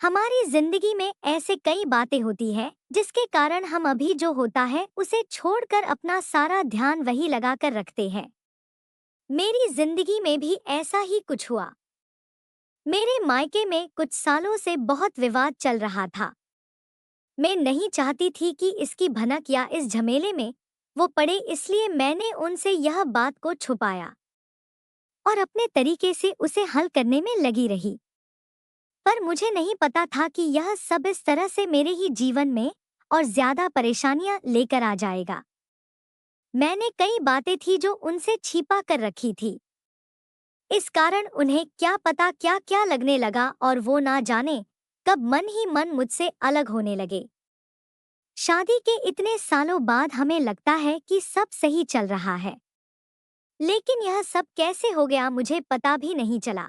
हमारी जिंदगी में ऐसे कई बातें होती हैं जिसके कारण हम अभी जो होता है उसे छोड़कर अपना सारा ध्यान वही लगाकर रखते हैं। मेरी जिंदगी में भी ऐसा ही कुछ हुआ। मेरे मायके में कुछ सालों से बहुत विवाद चल रहा था। मैं नहीं चाहती थी कि इसकी भनक या इस झमेले में वो पड़े, इसलिए मैंने उनसे यह बात को छुपाया और अपने तरीके से उसे हल करने में लगी रही। पर मुझे नहीं पता था कि यह सब इस तरह से मेरे ही जीवन में और ज्यादा परेशानियां लेकर आ जाएगा। मैंने कई बातें थी जो उनसे छिपा कर रखी थी। इस कारण उन्हें क्या पता क्या क्या लगने लगा और वो ना जाने कब मन ही मन मुझसे अलग होने लगे। शादी के इतने सालों बाद हमें लगता है कि सब सही चल रहा है, लेकिन यह सब कैसे हो गया मुझे पता भी नहीं चला।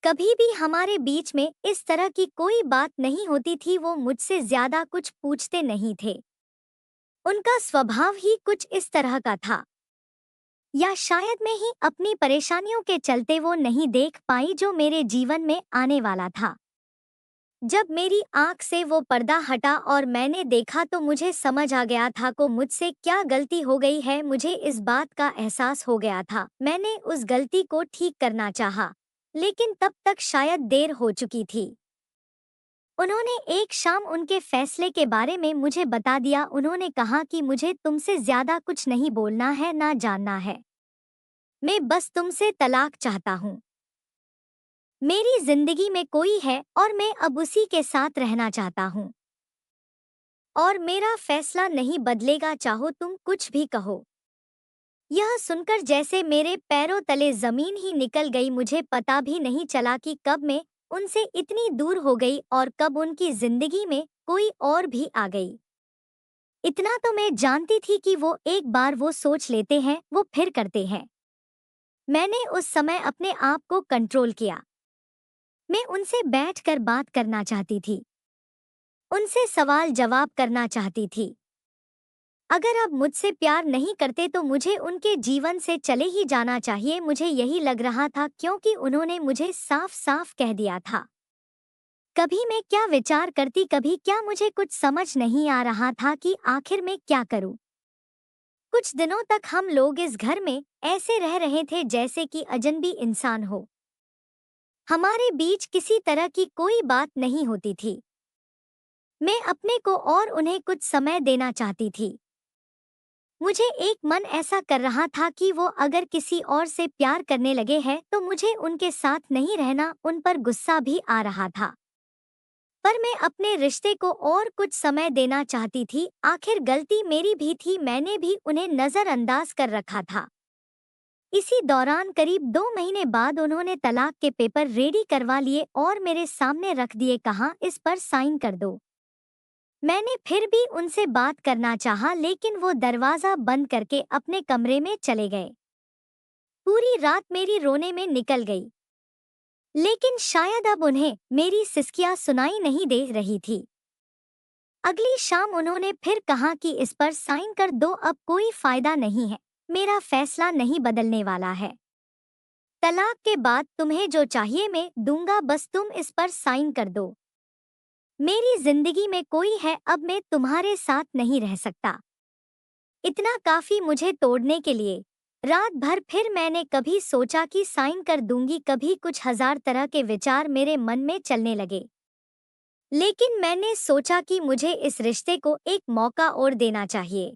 कभी भी हमारे बीच में इस तरह की कोई बात नहीं होती थी। वो मुझसे ज्यादा कुछ पूछते नहीं थे। उनका स्वभाव ही कुछ इस तरह का था, या शायद मैं ही अपनी परेशानियों के चलते वो नहीं देख पाई जो मेरे जीवन में आने वाला था। जब मेरी आंख से वो पर्दा हटा और मैंने देखा तो मुझे समझ आ गया था को मुझसे क्या गलती हो गई है। मुझे इस बात का एहसास हो गया था। मैंने उस गलती को ठीक करना चाहा, लेकिन तब तक शायद देर हो चुकी थी। उन्होंने एक शाम उनके फैसले के बारे में मुझे बता दिया। उन्होंने कहा कि मुझे तुमसे ज्यादा कुछ नहीं बोलना है ना जानना है। मैं बस तुमसे तलाक चाहता हूँ। मेरी जिंदगी में कोई है और मैं अब उसी के साथ रहना चाहता हूँ और मेरा फैसला नहीं बदलेगा, चाहो तुम कुछ भी कहो। यह सुनकर जैसे मेरे पैरों तले जमीन ही निकल गई। मुझे पता भी नहीं चला कि कब मैं उनसे इतनी दूर हो गई और कब उनकी जिंदगी में कोई और भी आ गई। इतना तो मैं जानती थी कि वो एक बार वो सोच लेते हैं वो फिर करते हैं। मैंने उस समय अपने आप को कंट्रोल किया। मैं उनसे बैठकर बात करना चाहती थी, उनसे सवाल जवाब करना चाहती थी। अगर अब मुझसे प्यार नहीं करते तो मुझे उनके जीवन से चले ही जाना चाहिए। मुझे यही लग रहा था, क्योंकि उन्होंने मुझे साफ साफ कह दिया था। कभी मैं क्या विचार करती, कभी क्या, मुझे कुछ समझ नहीं आ रहा था कि आखिर मैं क्या करूं। कुछ दिनों तक हम लोग इस घर में ऐसे रह रहे थे जैसे कि अजनबी इंसान हो। हमारे बीच किसी तरह की कोई बात नहीं होती थी। मैं अपने को और उन्हें कुछ समय देना चाहती थी। मुझे एक मन ऐसा कर रहा था कि वो अगर किसी और से प्यार करने लगे हैं तो मुझे उनके साथ नहीं रहना। उन पर गुस्सा भी आ रहा था, पर मैं अपने रिश्ते को और कुछ समय देना चाहती थी। आखिर गलती मेरी भी थी, मैंने भी उन्हें नजरअंदाज कर रखा था। इसी दौरान करीब 2 महीने बाद उन्होंने तलाक के पेपर रेडी करवा लिए और मेरे सामने रख दिए। कहा, इस पर साइन कर दो। मैंने फिर भी उनसे बात करना चाहा, लेकिन वो दरवाजा बंद करके अपने कमरे में चले गए। पूरी रात मेरी रोने में निकल गई, लेकिन शायद अब उन्हें मेरी सिसकियां सुनाई नहीं दे रही थी। अगली शाम उन्होंने फिर कहा कि इस पर साइन कर दो, अब कोई फायदा नहीं है, मेरा फैसला नहीं बदलने वाला है। तलाक के बाद तुम्हें जो चाहिए मैं दूंगा, बस तुम इस पर साइन कर दो। मेरी जिंदगी में कोई है, अब मैं तुम्हारे साथ नहीं रह सकता। इतना काफी मुझे तोड़ने के लिए। रात भर फिर मैंने कभी सोचा कि साइन कर दूंगी, कभी कुछ हजार तरह के विचार मेरे मन में चलने लगे। लेकिन मैंने सोचा कि मुझे इस रिश्ते को एक मौका और देना चाहिए।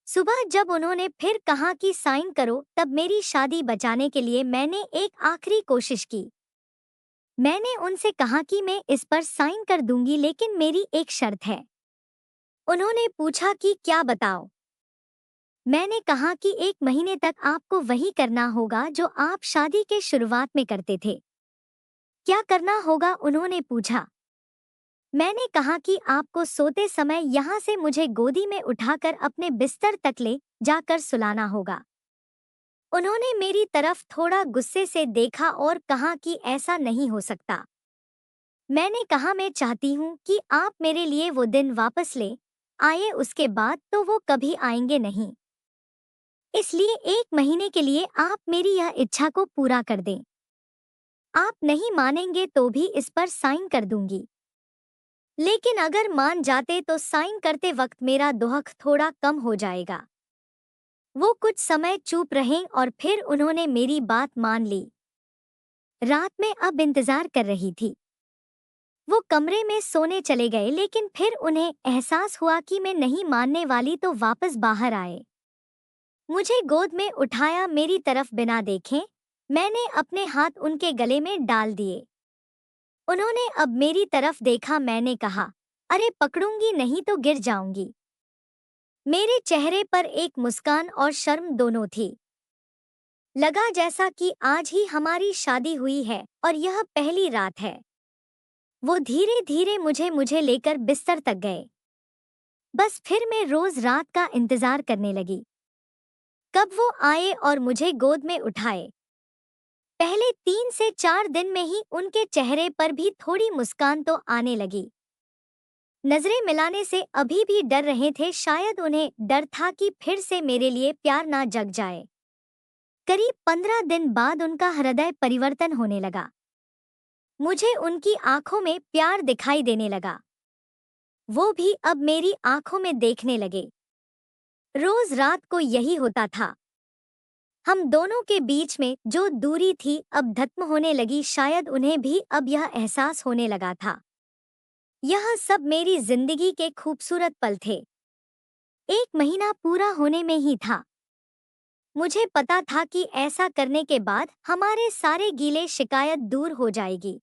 सुबह जब उन्होंने फिर कहा कि साइन करो, तब मेरी शादी बचाने के लिए मैंने एक आखिरी कोशिश की। मैंने उनसे कहा कि मैं इस पर साइन कर दूंगी, लेकिन मेरी एक शर्त है। उन्होंने पूछा कि क्या, बताओ। मैंने कहा कि 1 महीने तक आपको वही करना होगा जो आप शादी के शुरुआत में करते थे। क्या करना होगा, उन्होंने पूछा। मैंने कहा कि आपको सोते समय यहाँ से मुझे गोदी में उठाकर अपने बिस्तर तक ले जाकर सुलाना होगा। उन्होंने मेरी तरफ थोड़ा गुस्से से देखा और कहा कि ऐसा नहीं हो सकता। मैंने कहा, मैं चाहती हूँ कि आप मेरे लिए वो दिन वापस ले आए, उसके बाद तो वो कभी आएंगे नहीं। इसलिए 1 महीने के लिए आप मेरी यह इच्छा को पूरा कर दें। आप नहीं मानेंगे तो भी इस पर साइन कर दूंगी। लेकिन अगर मान जाते तो साइन करते वक्त मेरा दुख थोड़ा कम हो जाएगा। वो कुछ समय चुप रहे और फिर उन्होंने मेरी बात मान ली। रात में अब इंतजार कर रही थी। वो कमरे में सोने चले गए, लेकिन फिर उन्हें एहसास हुआ कि मैं नहीं मानने वाली तो वापस बाहर आए। मुझे गोद में उठाया, मेरी तरफ बिना देखे मैंने अपने हाथ उनके गले में डाल दिए। उन्होंने अब मेरी तरफ देखा, मैंने कहा, अरे पकड़ूंगी नहीं तो गिर जाऊंगी। मेरे चेहरे पर एक मुस्कान और शर्म दोनों थी। लगा जैसा कि आज ही हमारी शादी हुई है और यह पहली रात है। वो धीरे धीरे मुझे लेकर बिस्तर तक गए। बस फिर मैं रोज रात का इंतजार करने लगी, कब वो आए और मुझे गोद में उठाए। पहले 3 से 4 दिन में ही उनके चेहरे पर भी थोड़ी मुस्कान तो आने लगी। नजरें मिलाने से अभी भी डर रहे थे, शायद उन्हें डर था कि फिर से मेरे लिए प्यार ना जग जाए। करीब 15 दिन बाद उनका हृदय परिवर्तन होने लगा। मुझे उनकी आंखों में प्यार दिखाई देने लगा। वो भी अब मेरी आंखों में देखने लगे। रोज रात को यही होता था। हम दोनों के बीच में जो दूरी थी अब खत्म होने लगी, शायद उन्हें भी अब यह एहसास होने लगा था। यह सब मेरी जिंदगी के खूबसूरत पल थे। 1 महीना पूरा होने में ही था। मुझे पता था कि ऐसा करने के बाद हमारे सारे गीले शिकायत दूर हो जाएगी।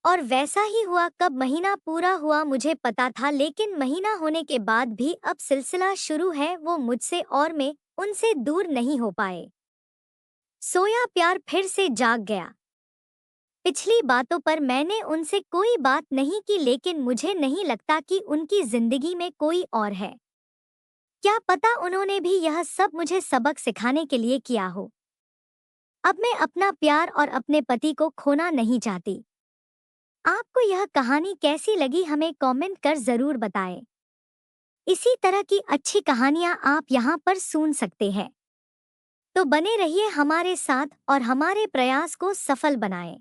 और वैसा ही हुआ। कब महीना पूरा हुआ मुझे पता था, लेकिन महीना होने के बाद भी अब सिलसिला शुरू है। वो मुझसे और मैं उनसे दूर नहीं हो पाए। सोया प्यार फिर से जाग गया। पिछली बातों पर मैंने उनसे कोई बात नहीं की, लेकिन मुझे नहीं लगता कि उनकी जिंदगी में कोई और है। क्या पता उन्होंने भी यह सब मुझे सबक सिखाने के लिए किया हो। अब मैं अपना प्यार और अपने पति को खोना नहीं चाहती। आपको यह कहानी कैसी लगी हमें कमेंट कर जरूर बताएं। इसी तरह की अच्छी कहानियां आप यहाँ पर सुन सकते हैं। तो बने रहिए हमारे साथ और हमारे प्रयास को सफल बनाएं।